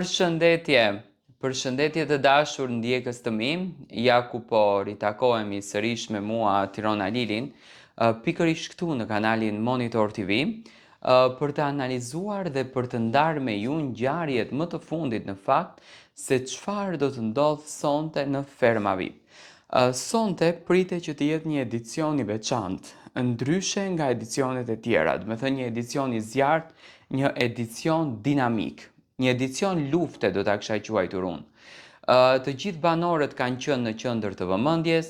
Përshëndetje, përshëndetje të dashur ndjekës të mi, ja ku po ritakohemi sërish me mua Tirona Lilin, pikërisht këtu në kanalin Monitor TV, për të analizuar dhe për të ndarë me ju ngjarjet më të fundit në fakt se çfarë do të ndodhë sonte në Ferma VIP. Sonte pritet që të jetë një edicion i veçantë, ndryshe nga edicionet e tjera, do të thënë një edicion i zjarrt, një edicion dinamik. Një edicion lufte do ta kisha quajtur unë. Të gjithë banorët kanë qenë në qendër të vëmendjes,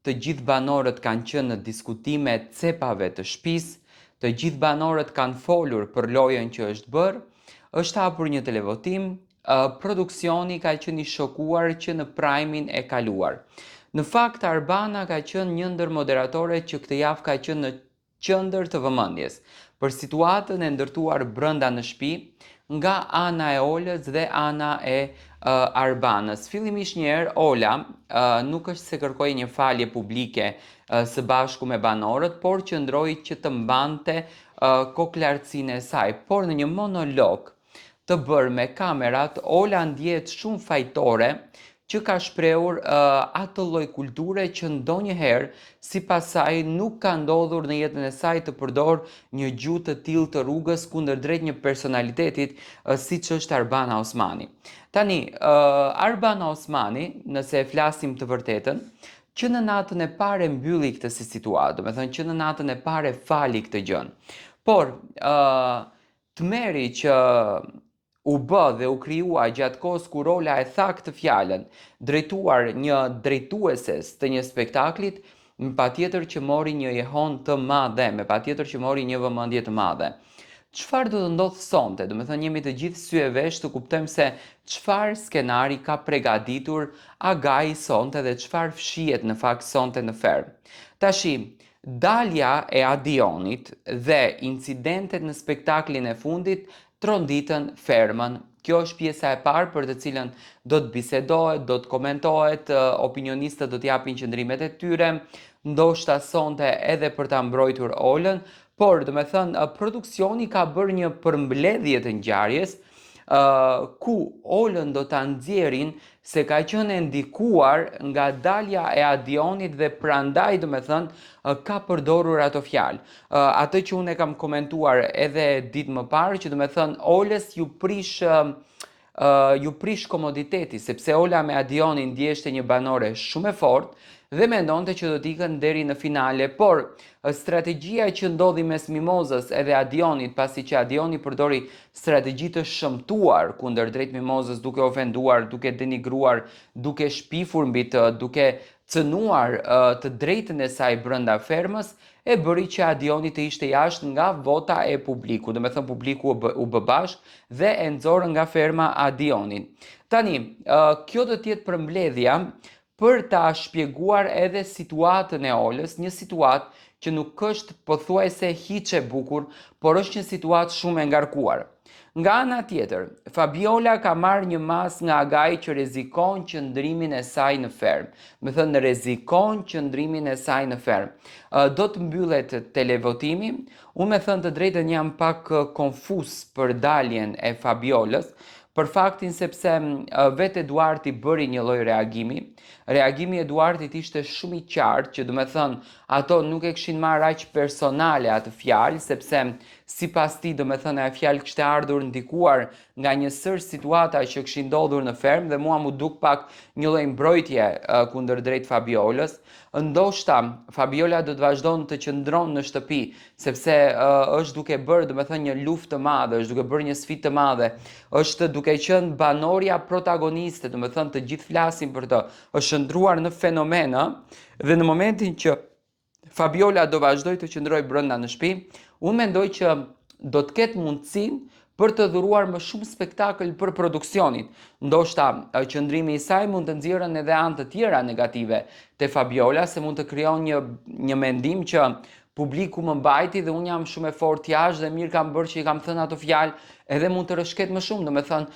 të gjithë banorët kanë qenë në diskutime cepave të shtëpisë, të gjithë banorët kanë folur për lojën që është bërë, është hapur një televotim, produksioni ka qenë i shokuar që në prajmin e kaluar. Në fakt Arbana ka qenë një ndër moderatorët që këtë javë ka qenë në qendër të vëmendjes për situatën e ndërtuar brenda në shtëpi nga ana e Olës dhe ana e Arbanës. Fillimisht një herë Ola nuk është se kërkoi një falje publike së bashku me banorët, por qëndroi që të mbante koklartsinë e saj, por në një monolog të bërë me kamerat, Ola ndjehet shumë fajtore që ka shprehur atë lloj kulture që ndonjëherë sipas saj nuk ka ndodhur në jetën e saj të përdor një gjuhë të tillë të rrugës kundërdrejt një personalitetit siç është Arbana Osmani. Tani, Arbana Osmani, nëse e flasim të vërtetën, që në natën e parë mbylli këtë si situatë, do të thënë që në natën e parë fali këtë gjën. Por tmeri që u bë dhe u krijua gjatë kohës kur Ola e tha këtë fjalën, drejtuar një drejtueses të një spektaklit, patjetër që mori një jehon të madhe, me patjetër që mori një vëmendje të madhe. Çfarë do të ndodhë sonte? Do të thënë jemi të gjithë sy e vesh të kuptojmë se çfarë skenari ka përgatitur Agai sonte dhe çfarë fshihet në fakt sonte në Ferm. Tashi, dalja e Adionit dhe incidentet në spektaklin e fundit tronditën Fermën. Kjo është pjesa e parë për të cilën do të bisedohet, do të komentohet, opinionistët do të japin qëndrimet e tyre, ndoshta sonte edhe për ta mbrojtur Olën, por do të thënë produksioni ka bërë një përmbledhje të ngjarjes ku Olën do ta nxjerrin se ka qenë e ndikuar nga dalja e Adionit dhe prandaj do të thënë ka përdorur ato fjalë. Atë që unë e kam komentuar edhe ditë më parë që do të thënë Olës ju prish komoditeti, sepse Ola me Adionin ndjeshte një banore shumë e fortë dhe mendonte që do t'ikën deri në finale, por strategjia që ndodhi mes Mimozës edhe Adionit, pasi që Adioni përdori strategji të shëmtuar kundërdrejt Mimozës, duke ofenduar, duke denigruar, duke shpifur mbi të, duke cënuar të drejtën e saj brenda Fermës, e bëri që Adioni të ishte jashtë nga vota e publiku, do të thënë publiku u bë bashkë dhe e nxorën nga Ferma Adionin. Tani, kjo do të jetë përmbledhja për ta shpjeguar edhe situatën e Olës, një situatë që nuk është pothuajse hiç e bukur, por është një situatë shumë e ngarkuar. Nga ana tjetër, Fabiola ka marrë një mas nga Agai që rrezikon qëndrimin e saj në Ferm. Me thënë rrezikon qëndrimin e saj në Ferm. Do të mbyllet televotimi. Unë me thënë të drejtën jam pak konfuz për daljen e Fabiolës, për faktin sepse vetë Eduardi bëri një lloj reagimi. Reagimi i Eduardit ishte shumë i qartë, që do të thënë ato nuk e kishin marrë aq personale atë fjalë, sepse sipas tij do të thënë ajo fjalë kishte ardhur ndikuar nga një sër situata që kishin ndodhur në Ferm dhe mua mu duk pak një lloj mbrojtje kundërdrejt Fabiolës. Ndoshta Fabiola do të vazhdon të qëndron në shtëpi, sepse është duke bërë, do të thënë, një luftë të madhe, është duke bërë një sfidë të madhe, është duke qenë banorja protagoniste, do të thënë të gjithë flasin për të, është shndruar në fenomena dhe në momentin që Fabiola do vazhdoj të qëndrojë brenda në shtëpi, unë mendoj që do të ketë mundësinë për të dhuruar më shumë spektakël për produksionin. Ndoshta qëndrimi i saj mund të nxjerrën edhe anë të tjera negative te Fabiola, se mund të krijon një mendim që publiku më mbajti dhe unë jam shumë e fortë jashtë dhe mirë kam bërë që i kam thënë ato fjalë, edhe mund të rrëshket më shumë. Domethënë,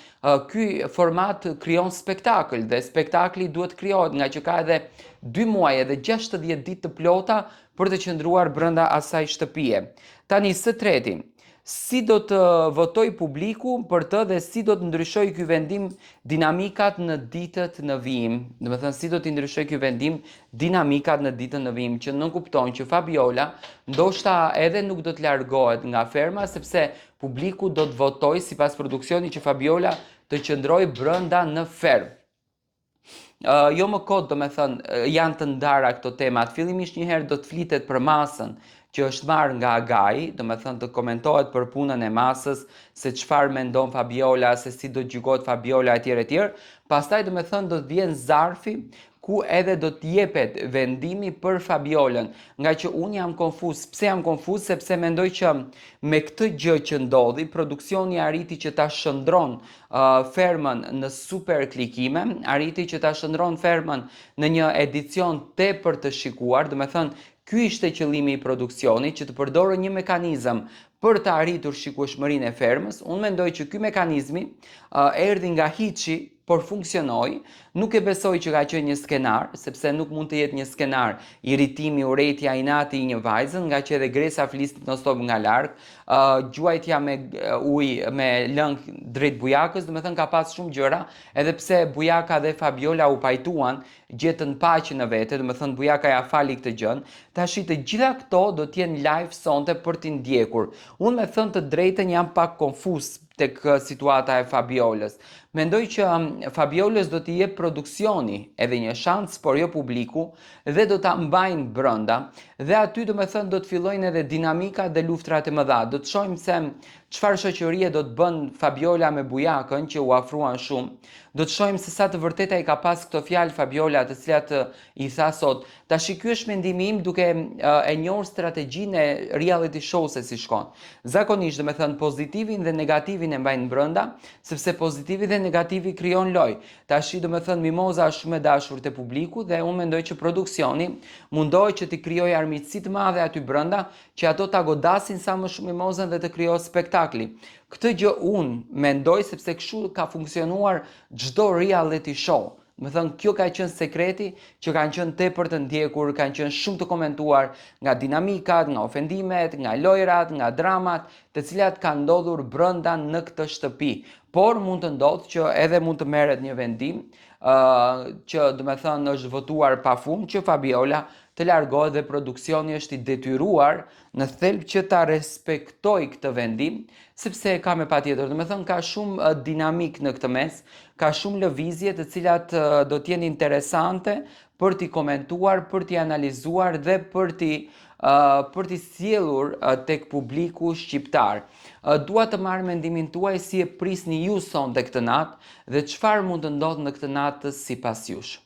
ky format krijon spektakël dhe spektakli duhet krijohet nga që ka edhe 2 muaj edhe 60 ditë të plota për të qëndruar brenda asaj shtëpie. Tani së treti, si do të votoj publiku për të dhe si do të ndryshoj ky vendim dinamikat në ditët në vijim. Do të thënë si do të ndryshoj ky vendim dinamikat në ditën në vijim, që nënkupton që Fabiola ndoshta edhe nuk do të largohet nga ferma sepse publiku do të votojë sipas produksionit që Fabiola të qëndrojë brenda në fermë. Jo më kot, do me thënë, janë të ndara këto temat. Fillimisht njëherë do të flitet për masën që është marrë nga Agai, do me thënë të komentohet për punën e masës, se çfarë mendon Fabiola, se si do gjykohet Fabiola etj etj. Pastaj do me thënë do të vjen zarfi ku edhe do të jepet vendimi për Fabiolën, nga që unë jam konfuz. Pse jam konfuz? Sepse mendoj që me këtë gjë që ndodhi, produksioni arriti që ta shndron fermën në super klikime, arriti që ta shndron fermën në një edicion tepër të shikuar, do me thënë ky ishte qëllimi i produksionit, që të përdorë një mekanizëm për të arritur shikueshmërinë e fermës. Unë mendoj që ky mekanizmi erdhi nga hiçi, por funksionoi. Nuk e besoj që ka qenë një skenar, sepse nuk mund të jetë një skenar irritimi, urrejtja, inati i një vajzën, nga që edhe Gresa flisnit non stop nga larg, gjuajtja me ujë, me lëng drejt Bujakës, do të thënë ka pas shumë gjëra, edhe pse Bujaka dhe Fabiola u pajtuan, gjetën paqe në vete, do të thënë Bujaka ja fali këtë gjën. Tash të gjitha këto do të jenë live sonte për t'i ndjekur. Unë me thënë të drejtën jam pak konfuz tek situata e Fabiolës. Mendoj që Fabiolës do t'i jep produksioni edhe një shans, por jo publiku, dhe do ta mbajnë brenda, dhe aty do me thënë do të fillojnë edhe dinamika dhe luftrat e mëdha. Do të shohim se çfarë shoqërie do të bën Fabiola me Bujakën, që u afruan shumë. Do të shohim se sa të vërteta i ka pas këto fjalë Fabiola, të cilat i tha sot. Tash ky është mendimi im duke e njohur strategjinë e reality show se si shkon. Zakonisht, do me thënë, pozitivin dhe negativin e mbajnë brenda, sepse pozitivi dhe negativi krijon lojë. Tash do me thënë Mimoza është shumë e dashur te publiku dhe unë mendoj që produksioni mundohet që të krijojë armiqësi të madhe aty brenda, që ato ta godasin sa më shumë Mimozën dhe të krijohet spektakli. Këtë gjë unë mendoj sepse kështu ka funksionuar çdo reality show. Me thënë, kjo ka qenë sekreti që kanë qenë tepër të ndjekur, kanë qenë shumë të komentuar nga dinamikat, nga ofendimet, nga lojrat, nga dramat, të cilat kanë ndodhur brenda në këtë shtëpi. Por mund të ndodhë që edhe mund të merret një vendim që do me thënë është votuar pafund, që Fabiola të largohet dhe produksioni është i detyruar në thelb që ta respektoj këtë vendim, sepse ka me patjetër. Do me thënë ka shumë dinamik në këtë mes, ka shumë lëvizje të cilat do t'jenë interesante për t'i komentuar, për t'i analizuar dhe për t'i sjellur tek publiku shqiptar. Dua të marr mendimin tuaj si e prisni ju sonte këtë natë dhe çfarë mund të ndodhë në këtë natë sipas jush.